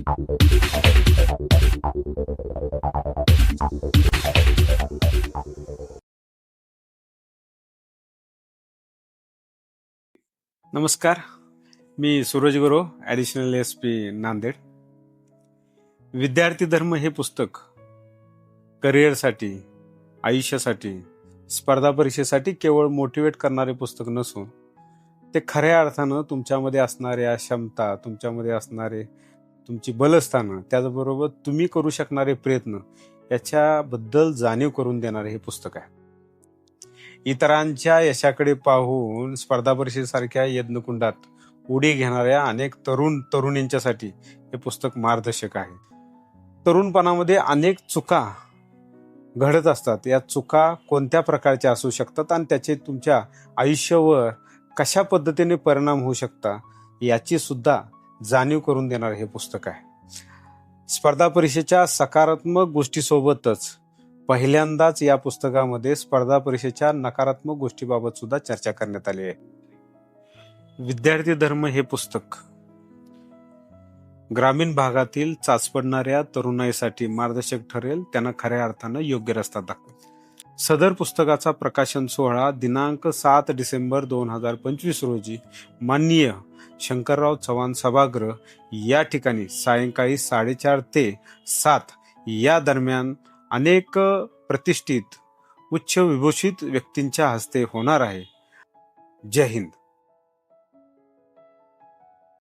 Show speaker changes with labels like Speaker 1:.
Speaker 1: नमस्कार, मी Suraj Gurav, additional SP Nanded. विद्यार्थी धर्म हे पुस्तक करिअरसाठी, आयुष्यासाठी, स्पर्धा परीक्षेसाठी केवळ मोटिवेट करणारे पुस्तक नसून ते खऱ्या अर्थानं तुमच्यामध्ये असणाऱ्या क्षमता, तुमच्यामध्ये असणारे तुमची बलस्थानं, त्याचबरोबर तुम्ही करू शकणारे प्रयत्न याच्याबद्दल जाणीव करून देणारे हे पुस्तक आहे. इतरांच्या यशाकडे पाहून स्पर्धा परीक्षेसारख्या यज्ञकुंडात उडी घेणाऱ्या अनेक तरुणींच्यासाठी हे पुस्तक मार्गदर्शक आहे. तरुणपणामध्ये अनेक चुका घडत असतात. या चुका कोणत्या प्रकारच्या असू शकतात आणि त्याचे तुमच्या आयुष्यावर कशा पद्धतीने परिणाम होऊ शकतात याची सुद्धा जाणीव करून देणारे हे पुस्तक आहे. स्पर्धा परीक्षेच्या सकारात्मक गोष्टीसोबतच पहिल्यांदाच या पुस्तकामध्ये स्पर्धा परीक्षेच्या नकारात्मक गोष्टीबाबत सुद्धा चर्चा करण्यात आली आहे. विद्यार्थी धर्म हे पुस्तक ग्रामीण भागातील चाचपडणाऱ्या तरुणाईसाठी मार्गदर्शक ठरेल, त्यांना खऱ्या अर्थानं योग्य रस्ता दाखवेल. सदर पुस्तकाचा प्रकाशन सोहळा दिनांक 7 डिसेंबर 2025 रोजी माननीय शंकरराव चव्हाण सभागृह या ठिकाणी सायंकाळी 4:30 ते 7 या दरम्यान अनेक प्रतिष्ठित उच्च विभूषित व्यक्तींच्या हस्ते होणार आहे. जय हिंद.